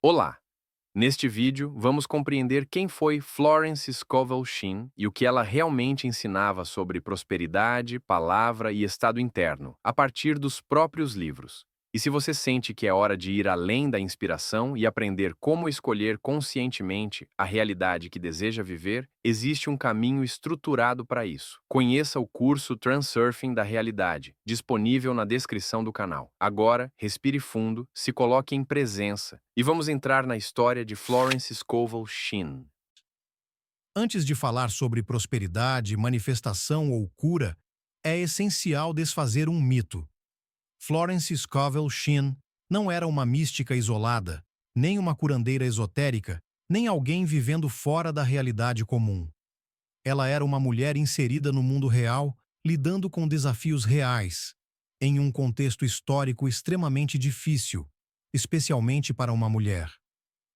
Olá! Neste vídeo, vamos compreender quem foi Florence Scovel Shinn e o que ela realmente ensinava sobre prosperidade, palavra e estado interno, a partir dos próprios livros. E se você sente que é hora de ir além da inspiração e aprender como escolher conscientemente a realidade que deseja viver, existe um caminho estruturado para isso. Conheça o curso Transurfing da Realidade, disponível na descrição do canal. Agora, respire fundo, se coloque em presença e vamos entrar na história de Florence Scovel Shinn. Antes de falar sobre prosperidade, manifestação ou cura, é essencial desfazer um mito. Florence Scovel Shinn não era uma mística isolada, nem uma curandeira esotérica, nem alguém vivendo fora da realidade comum. Ela era uma mulher inserida no mundo real, lidando com desafios reais, em um contexto histórico extremamente difícil, especialmente para uma mulher.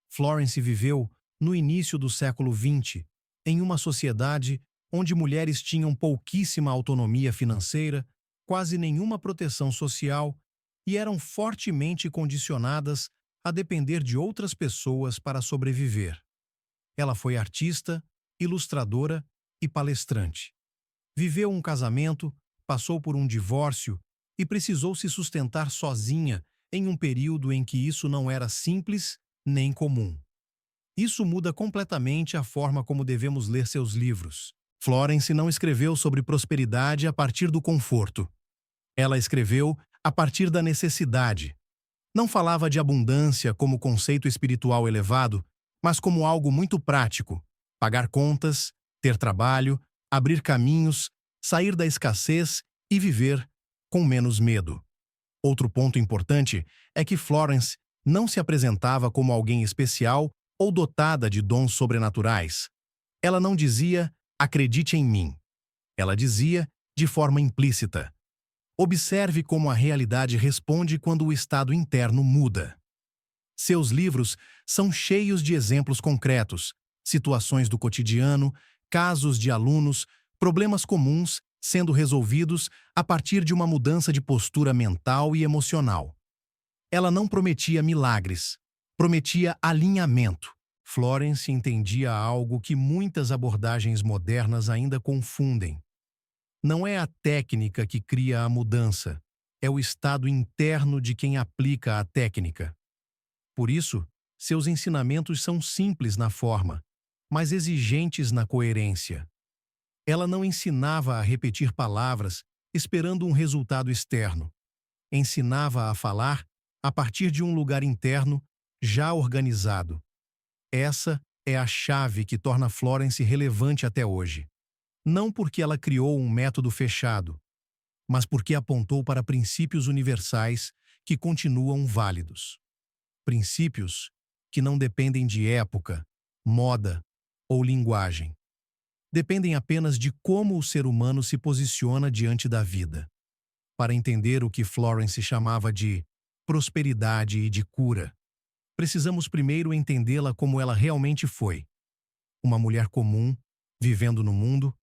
Florence viveu, no início do século XX, em uma sociedade onde mulheres tinham pouquíssima autonomia financeira, quase nenhuma proteção social e eram fortemente condicionadas a depender de outras pessoas para sobreviver. Ela foi artista, ilustradora e palestrante. Viveu um casamento, passou por um divórcio e precisou se sustentar sozinha em um período em que isso não era simples nem comum. Isso muda completamente a forma como devemos ler seus livros. Florence não escreveu sobre prosperidade a partir do conforto. Ela escreveu a partir da necessidade. Não falava de abundância como conceito espiritual elevado, mas como algo muito prático: pagar contas, ter trabalho, abrir caminhos, sair da escassez e viver com menos medo. Outro ponto importante é que Florence não se apresentava como alguém especial ou dotada de dons sobrenaturais. Ela não dizia, acredite em mim. Ela dizia, de forma implícita, observe como a realidade responde quando o estado interno muda. Seus livros são cheios de exemplos concretos, situações do cotidiano, casos de alunos, problemas comuns sendo resolvidos a partir de uma mudança de postura mental e emocional. Ela não prometia milagres, prometia alinhamento. Florence entendia algo que muitas abordagens modernas ainda confundem. Não é a técnica que cria a mudança, é o estado interno de quem aplica a técnica. Por isso, seus ensinamentos são simples na forma, mas exigentes na coerência. Ela não ensinava a repetir palavras esperando um resultado externo. Ensinava a falar a partir de um lugar interno já organizado. Essa é a chave que torna Florence relevante até hoje. Não porque ela criou um método fechado, mas porque apontou para princípios universais que continuam válidos. Princípios que não dependem de época, moda ou linguagem. Dependem apenas de como o ser humano se posiciona diante da vida. Para entender o que Florence chamava de prosperidade e de cura, precisamos primeiro entendê-la como ela realmente foi. Uma mulher comum, vivendo no mundo,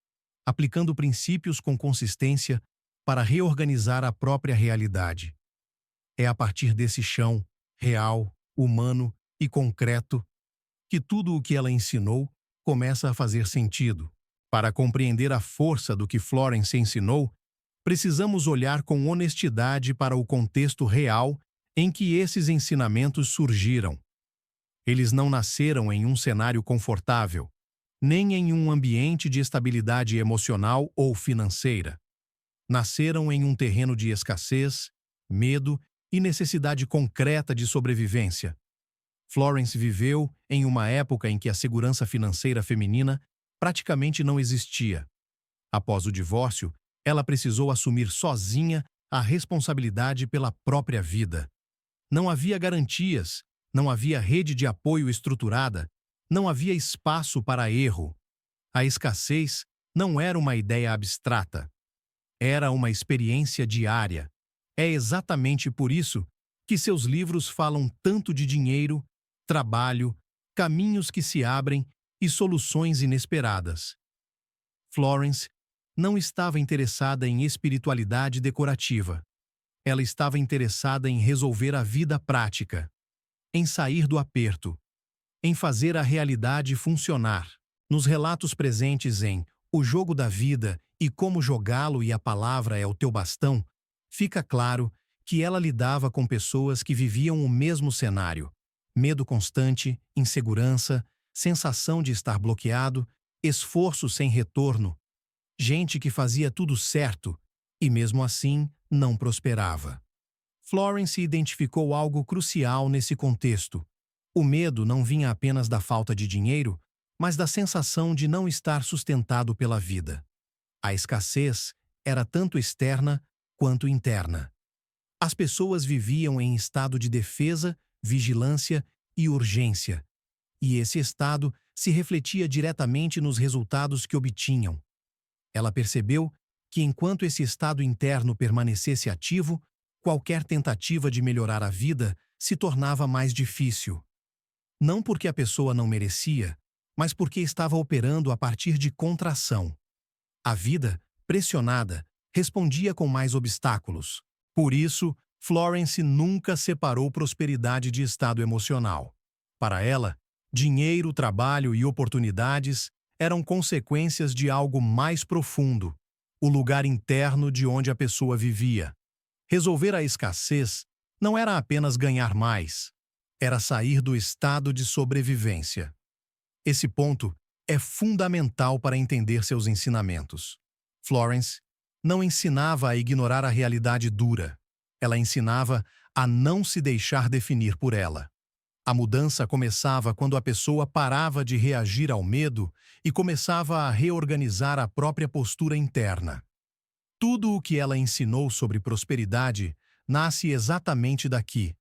aplicando princípios com consistência para reorganizar a própria realidade. É a partir desse chão, real, humano e concreto, que tudo o que ela ensinou começa a fazer sentido. Para compreender a força do que Florence ensinou, precisamos olhar com honestidade para o contexto real em que esses ensinamentos surgiram. Eles não nasceram em um cenário confortável, nem em um ambiente de estabilidade emocional ou financeira. Nasceram em um terreno de escassez, medo e necessidade concreta de sobrevivência. Florence viveu em uma época em que a segurança financeira feminina praticamente não existia. Após o divórcio, ela precisou assumir sozinha a responsabilidade pela própria vida. Não havia garantias, não havia rede de apoio estruturada, não havia espaço para erro. A escassez não era uma ideia abstrata. Era uma experiência diária. É exatamente por isso que seus livros falam tanto de dinheiro, trabalho, caminhos que se abrem e soluções inesperadas. Florence não estava interessada em espiritualidade decorativa. Ela estava interessada em resolver a vida prática. em sair do aperto, em fazer a realidade funcionar. Nos relatos presentes em O Jogo da Vida e Como Jogá-lo e a Palavra é o Teu Bastão, fica claro que ela lidava com pessoas que viviam o mesmo cenário: medo constante, insegurança, sensação de estar bloqueado, esforço sem retorno, gente que fazia tudo certo e, mesmo assim, não prosperava. Florence identificou algo crucial nesse contexto. O medo não vinha apenas da falta de dinheiro, mas da sensação de não estar sustentado pela vida. A escassez era tanto externa quanto interna. As pessoas viviam em estado de defesa, vigilância e urgência, e esse estado se refletia diretamente nos resultados que obtinham. Ela percebeu que, enquanto esse estado interno permanecesse ativo, qualquer tentativa de melhorar a vida se tornava mais difícil. Não porque a pessoa não merecia, mas porque estava operando a partir de contração. A vida, pressionada, respondia com mais obstáculos. Por isso, Florence nunca separou prosperidade de estado emocional. Para ela, dinheiro, trabalho e oportunidades eram consequências de algo mais profundo, o lugar interno de onde a pessoa vivia. Resolver a escassez não era apenas ganhar mais, era sair do estado de sobrevivência. Esse ponto é fundamental para entender seus ensinamentos. Florence não ensinava a ignorar a realidade dura. Ela ensinava a não se deixar definir por ela. A mudança começava quando a pessoa parava de reagir ao medo e começava a reorganizar a própria postura interna. Tudo o que ela ensinou sobre prosperidade nasce exatamente daqui,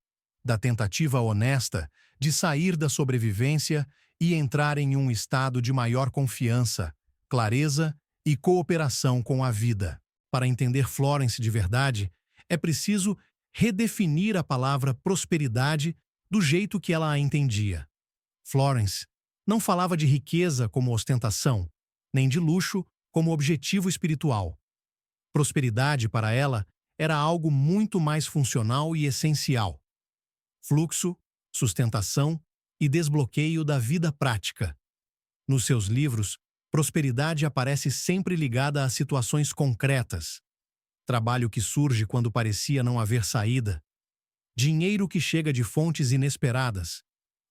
da tentativa honesta de sair da sobrevivência e entrar em um estado de maior confiança, clareza e cooperação com a vida. Para entender Florence de verdade, é preciso redefinir a palavra prosperidade do jeito que ela a entendia. Florence não falava de riqueza como ostentação, nem de luxo como objetivo espiritual. Prosperidade, para ela, era algo muito mais funcional e essencial. Fluxo, sustentação e desbloqueio da vida prática. Nos seus livros, prosperidade aparece sempre ligada a situações concretas. Trabalho que surge quando parecia não haver saída. Dinheiro que chega de fontes inesperadas.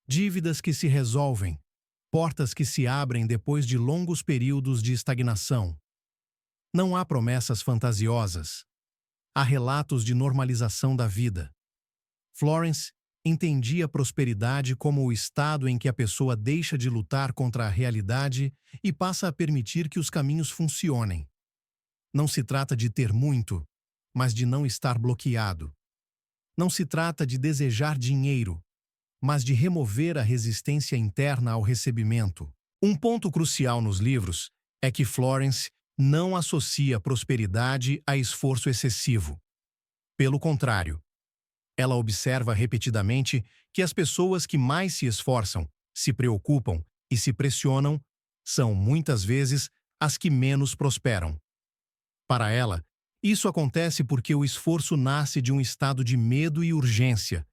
Dívidas que se resolvem. Portas que se abrem depois de longos períodos de estagnação. Não há promessas fantasiosas. Há relatos de normalização da vida. Florence entendia a prosperidade como o estado em que a pessoa deixa de lutar contra a realidade e passa a permitir que os caminhos funcionem. Não se trata de ter muito, mas de não estar bloqueado. Não se trata de desejar dinheiro, mas de remover a resistência interna ao recebimento. Um ponto crucial nos livros é que Florence não associa prosperidade a esforço excessivo. Pelo contrário, ela observa repetidamente que as pessoas que mais se esforçam, se preocupam e se pressionam são, muitas vezes, as que menos prosperam. Para ela, isso acontece porque o esforço nasce de um estado de medo e urgência,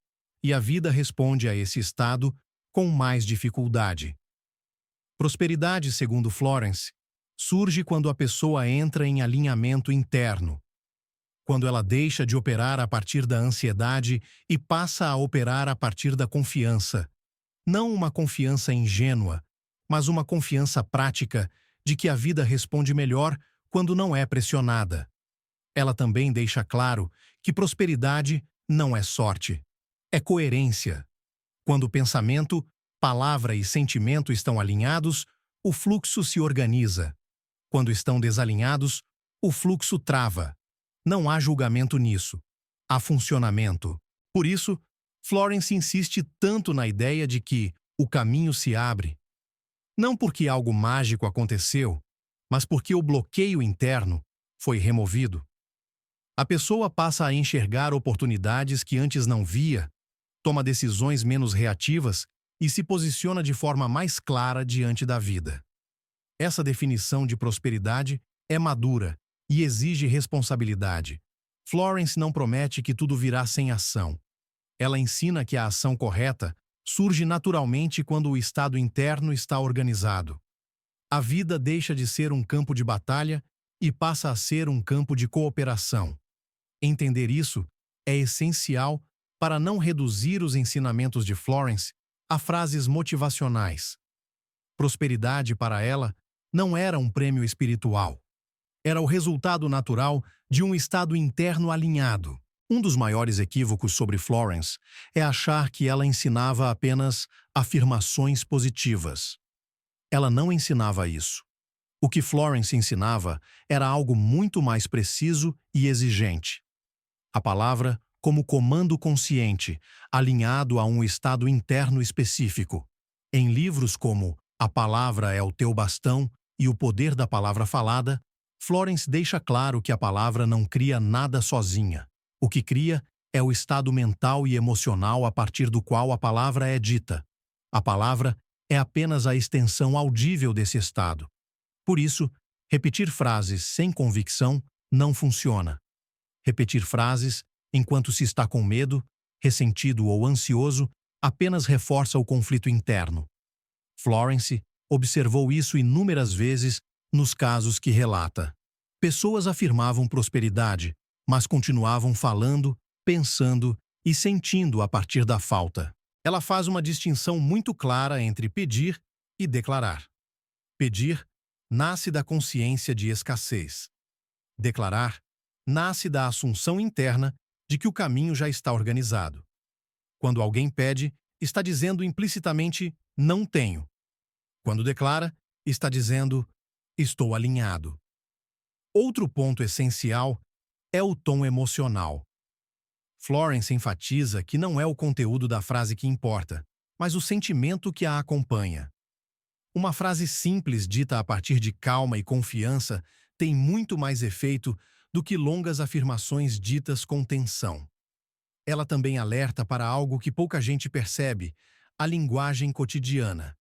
e a vida responde a esse estado com mais dificuldade. Prosperidade, segundo Florence, surge quando a pessoa entra em alinhamento interno, quando ela deixa de operar a partir da ansiedade e passa a operar a partir da confiança. Não uma confiança ingênua, mas uma confiança prática de que a vida responde melhor quando não é pressionada. Ela também deixa claro que prosperidade não é sorte, é coerência. Quando pensamento, palavra e sentimento estão alinhados, o fluxo se organiza. Quando estão desalinhados, o fluxo trava. Não há julgamento nisso. Há funcionamento. Por isso, Florence insiste tanto na ideia de que o caminho se abre. Não porque algo mágico aconteceu, mas porque o bloqueio interno foi removido. A pessoa passa a enxergar oportunidades que antes não via, toma decisões menos reativas e se posiciona de forma mais clara diante da vida. Essa definição de prosperidade é madura e exige responsabilidade. Florence não promete que tudo virá sem ação. Ela ensina que a ação correta surge naturalmente quando o estado interno está organizado. A vida deixa de ser um campo de batalha e passa a ser um campo de cooperação. Entender isso é essencial para não reduzir os ensinamentos de Florence a frases motivacionais. Prosperidade para ela não era um prêmio espiritual. Era o resultado natural de um estado interno alinhado. Um dos maiores equívocos sobre Florence é achar que ela ensinava apenas afirmações positivas. Ela não ensinava isso. O que Florence ensinava era algo muito mais preciso e exigente. A palavra como comando consciente, alinhado a um estado interno específico. Em livros como A Palavra é o Teu Bastão e O Poder da Palavra Falada, Florence deixa claro que a palavra não cria nada sozinha. O que cria é o estado mental e emocional a partir do qual a palavra é dita. A palavra é apenas a extensão audível desse estado. Por isso, repetir frases sem convicção não funciona. Repetir frases enquanto se está com medo, ressentido ou ansioso apenas reforça o conflito interno. Florence observou isso inúmeras vezes nos casos que relata. Pessoas afirmavam prosperidade, mas continuavam falando, pensando e sentindo a partir da falta. Ela faz uma distinção muito clara entre pedir e declarar. Pedir nasce da consciência de escassez. Declarar nasce da assunção interna de que o caminho já está organizado. Quando alguém pede, está dizendo implicitamente não tenho. Quando declara, está dizendo estou alinhado. Outro ponto essencial é o tom emocional. Florence enfatiza que não é o conteúdo da frase que importa, mas o sentimento que a acompanha. Uma frase simples dita a partir de calma e confiança tem muito mais efeito do que longas afirmações ditas com tensão. Ela também alerta para algo que pouca gente percebe: a linguagem cotidiana.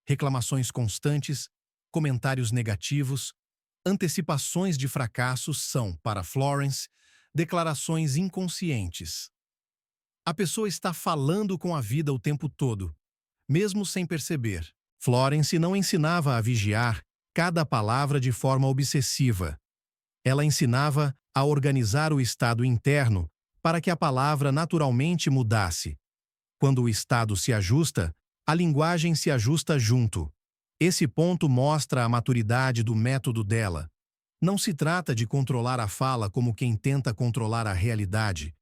Reclamações constantes, comentários negativos, antecipações de fracassos são, para Florence, declarações inconscientes. A pessoa está falando com a vida o tempo todo, mesmo sem perceber. Florence não ensinava a vigiar cada palavra de forma obsessiva. Ela ensinava a organizar o estado interno para que a palavra naturalmente mudasse. Quando o estado se ajusta, a linguagem se ajusta junto. Esse ponto mostra a maturidade do método dela. Não se trata de controlar a fala como quem tenta controlar a realidade.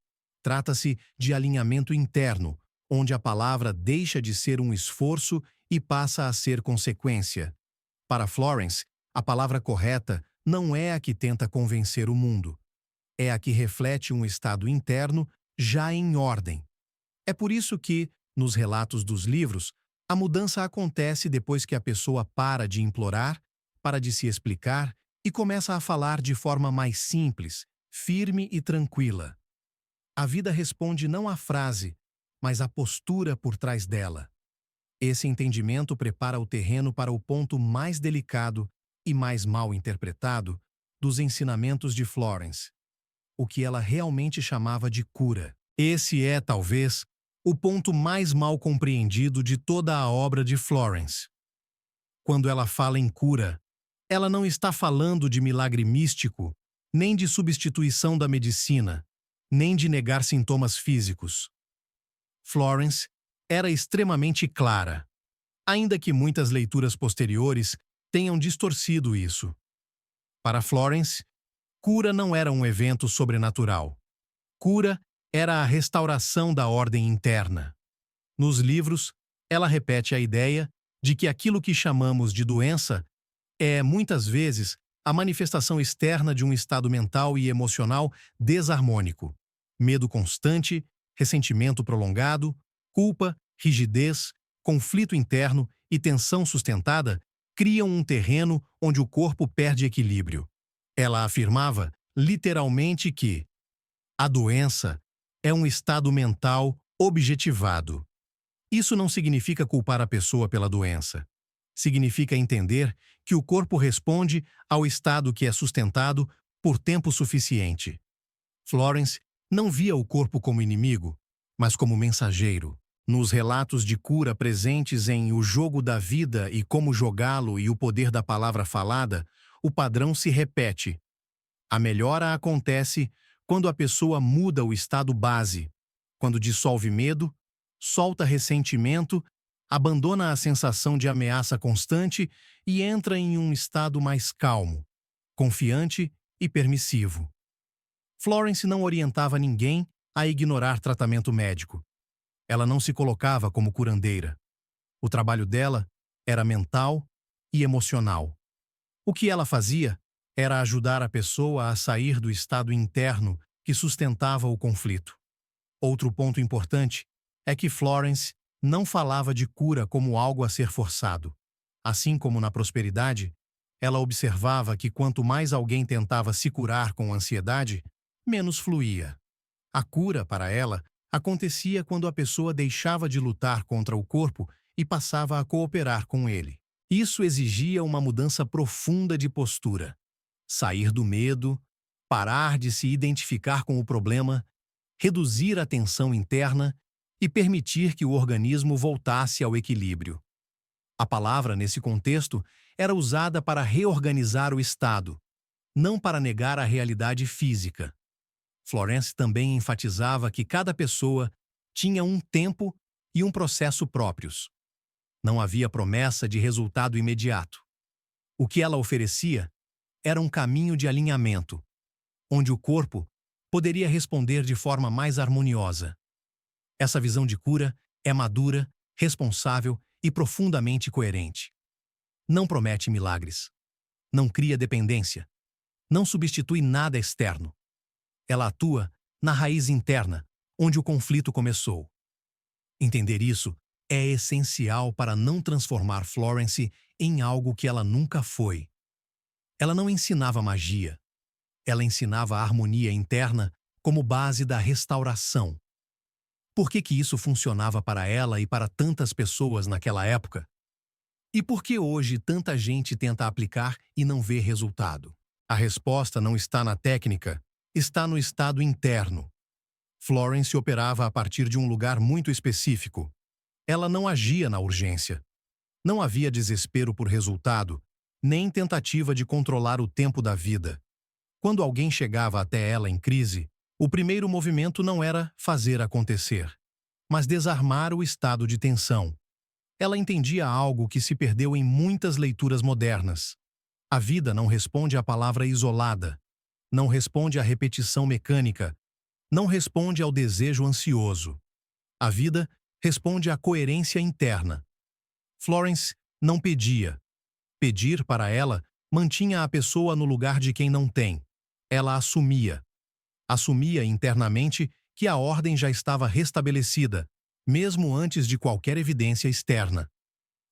Trata-se de alinhamento interno, onde a palavra deixa de ser um esforço e passa a ser consequência. Para Florence, a palavra correta não é a que tenta convencer o mundo. É a que reflete um estado interno já em ordem. É por isso que, nos relatos dos livros, a mudança acontece depois que a pessoa para de implorar, para de se explicar e começa a falar de forma mais simples, firme e tranquila. A vida responde não à frase, mas à postura por trás dela. Esse entendimento prepara o terreno para o ponto mais delicado e mais mal interpretado dos ensinamentos de Florence, o que ela realmente chamava de cura. Esse é, talvez, o ponto mais mal compreendido de toda a obra de Florence. Quando ela fala em cura, ela não está falando de milagre místico, nem de substituição da medicina, nem de negar sintomas físicos. Florence era extremamente clara, ainda que muitas leituras posteriores tenham distorcido isso. Para Florence, cura não era um evento sobrenatural. Cura era a restauração da ordem interna. Nos livros, ela repete a ideia de que aquilo que chamamos de doença é, muitas vezes, a manifestação externa de um estado mental e emocional desarmônico. Medo constante, ressentimento prolongado, culpa, rigidez, conflito interno e tensão sustentada criam um terreno onde o corpo perde equilíbrio. Ela afirmava, literalmente, que a doença é um estado mental objetivado. Isso não significa culpar a pessoa pela doença. Significa entender que o corpo responde ao estado que é sustentado por tempo suficiente. Florence não via o corpo como inimigo, mas como mensageiro. Nos relatos de cura presentes em O Jogo da Vida e Como Jogá-lo e O Poder da Palavra Falada, o padrão se repete. A melhora acontece quando a pessoa muda o estado base, quando dissolve medo, solta ressentimento, abandona a sensação de ameaça constante e entra em um estado mais calmo, confiante e permissivo. Florence não orientava ninguém a ignorar tratamento médico. Ela não se colocava como curandeira. O trabalho dela era mental e emocional. O que ela fazia era ajudar a pessoa a sair do estado interno que sustentava o conflito. Outro ponto importante é que Florence não falava de cura como algo a ser forçado. Assim como na prosperidade, ela observava que quanto mais alguém tentava se curar com ansiedade, menos fluía. A cura, para ela, acontecia quando a pessoa deixava de lutar contra o corpo e passava a cooperar com ele. Isso exigia uma mudança profunda de postura. Sair do medo, parar de se identificar com o problema, reduzir a tensão interna e permitir que o organismo voltasse ao equilíbrio. A palavra, nesse contexto, era usada para reorganizar o estado, não para negar a realidade física. Florence também enfatizava que cada pessoa tinha um tempo e um processo próprios. Não havia promessa de resultado imediato. O que ela oferecia era um caminho de alinhamento, onde o corpo poderia responder de forma mais harmoniosa. Essa visão de cura é madura, responsável e profundamente coerente. Não promete milagres. Não cria dependência. Não substitui nada externo. Ela atua na raiz interna, onde o conflito começou. Entender isso é essencial para não transformar Florence em algo que ela nunca foi. Ela não ensinava magia. Ela ensinava a harmonia interna como base da restauração. Por que isso funcionava para ela e para tantas pessoas naquela época? E por que hoje tanta gente tenta aplicar e não vê resultado? A resposta não está na técnica, está no estado interno. Florence operava a partir de um lugar muito específico. Ela não agia na urgência. Não havia desespero por resultado, nem tentativa de controlar o tempo da vida. Quando alguém chegava até ela em crise, o primeiro movimento não era fazer acontecer, mas desarmar o estado de tensão. Ela entendia algo que se perdeu em muitas leituras modernas. A vida não responde à palavra isolada, não responde à repetição mecânica, não responde ao desejo ansioso. A vida responde à coerência interna. Florence não pedia. Pedir, para ela, mantinha a pessoa no lugar de quem não tem. Ela assumia. Assumia internamente que a ordem já estava restabelecida, mesmo antes de qualquer evidência externa.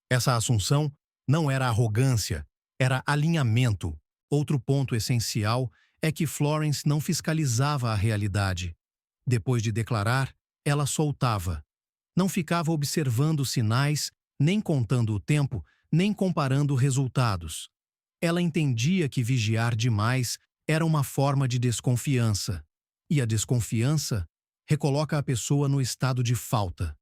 Essa assunção não era arrogância, era alinhamento. Outro ponto essencial é que Florence não fiscalizava a realidade. Depois de declarar, ela soltava. Não ficava observando sinais, nem contando o tempo, nem comparando resultados. Ela entendia que vigiar demais era uma forma de desconfiança. E a desconfiança recoloca a pessoa no estado de falta.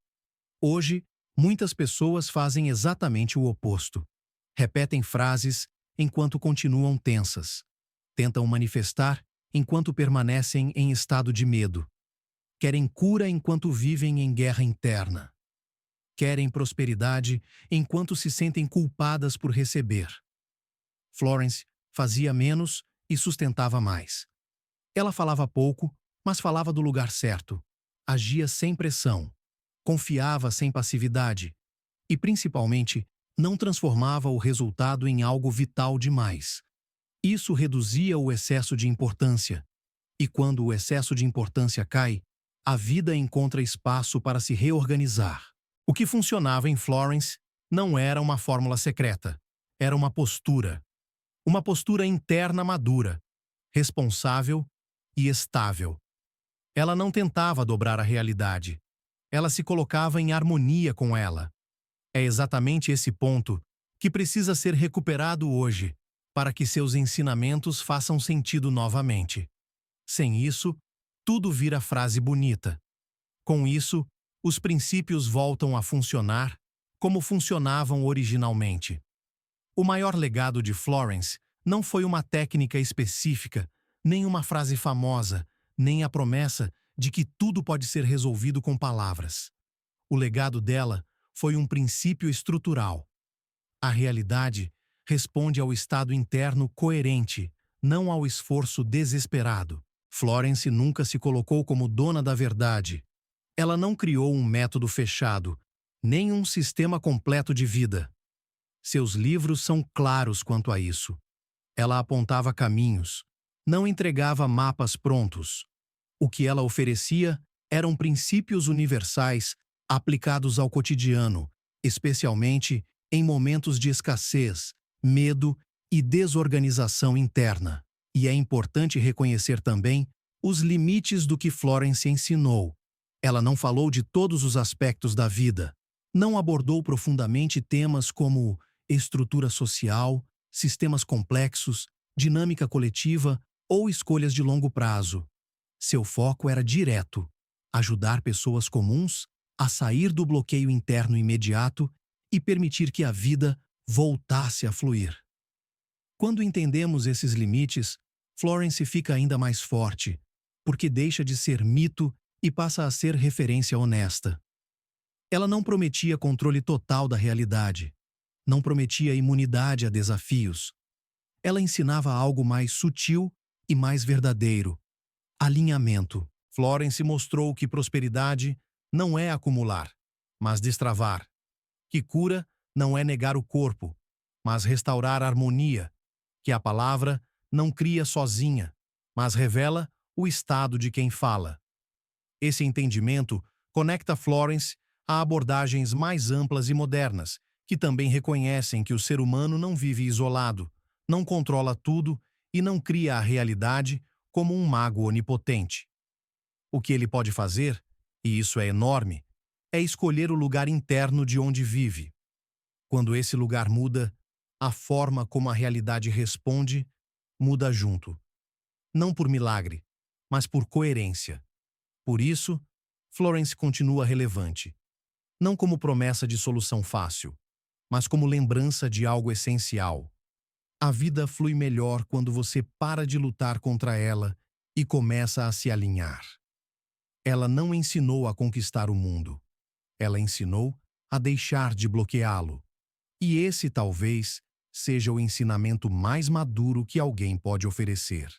Hoje, muitas pessoas fazem exatamente o oposto. Repetem frases enquanto continuam tensas. Tentam manifestar enquanto permanecem em estado de medo. Querem cura enquanto vivem em guerra interna. Querem prosperidade enquanto se sentem culpadas por receber. Florence fazia menos e sustentava mais. Ela falava pouco, mas falava do lugar certo. Agia sem pressão. Confiava sem passividade. E, principalmente, não transformava o resultado em algo vital demais. Isso reduzia o excesso de importância. E quando o excesso de importância cai, a vida encontra espaço para se reorganizar. O que funcionava em Florence não era uma fórmula secreta. Era uma postura. Uma postura interna madura, responsável e estável. Ela não tentava dobrar a realidade. Ela se colocava em harmonia com ela. É exatamente esse ponto que precisa ser recuperado hoje, para que seus ensinamentos façam sentido novamente. Sem isso, tudo vira frase bonita. Com isso, os princípios voltam a funcionar como funcionavam originalmente. O maior legado de Florence não foi uma técnica específica, nem uma frase famosa, nem a promessa de que tudo pode ser resolvido com palavras. O legado dela foi um princípio estrutural. A realidade responde ao estado interno coerente, não ao esforço desesperado. Florence nunca se colocou como dona da verdade. Ela não criou um método fechado, nem um sistema completo de vida. Seus livros são claros quanto a isso. Ela apontava caminhos, não entregava mapas prontos. O que ela oferecia eram princípios universais aplicados ao cotidiano, especialmente em momentos de escassez, medo e desorganização interna. E é importante reconhecer também os limites do que Florence ensinou. Ela não falou de todos os aspectos da vida, não abordou profundamente temas como estrutura social, sistemas complexos, dinâmica coletiva ou escolhas de longo prazo. Seu foco era direto: ajudar pessoas comuns a sair do bloqueio interno imediato e permitir que a vida voltasse a fluir. Quando entendemos esses limites, Florence fica ainda mais forte, porque deixa de ser mito e passa a ser referência honesta. Ela não prometia controle total da realidade, não prometia imunidade a desafios. Ela ensinava algo mais sutil e mais verdadeiro: alinhamento. Florence mostrou que prosperidade não é acumular, mas destravar. Que cura não é negar o corpo, mas restaurar a harmonia. Que a palavra não cria sozinha, mas revela o estado de quem fala. Esse entendimento conecta Florence a abordagens mais amplas e modernas, que também reconhecem que o ser humano não vive isolado, não controla tudo e não cria a realidade como um mago onipotente. O que ele pode fazer, e isso é enorme, é escolher o lugar interno de onde vive. Quando esse lugar muda, a forma como a realidade responde muda junto. Não por milagre, mas por coerência. Por isso, Florence continua relevante. Não como promessa de solução fácil, mas como lembrança de algo essencial. A vida flui melhor quando você para de lutar contra ela e começa a se alinhar. Ela não ensinou a conquistar o mundo. Ela ensinou a deixar de bloqueá-lo. E esse talvez seja o ensinamento mais maduro que alguém pode oferecer.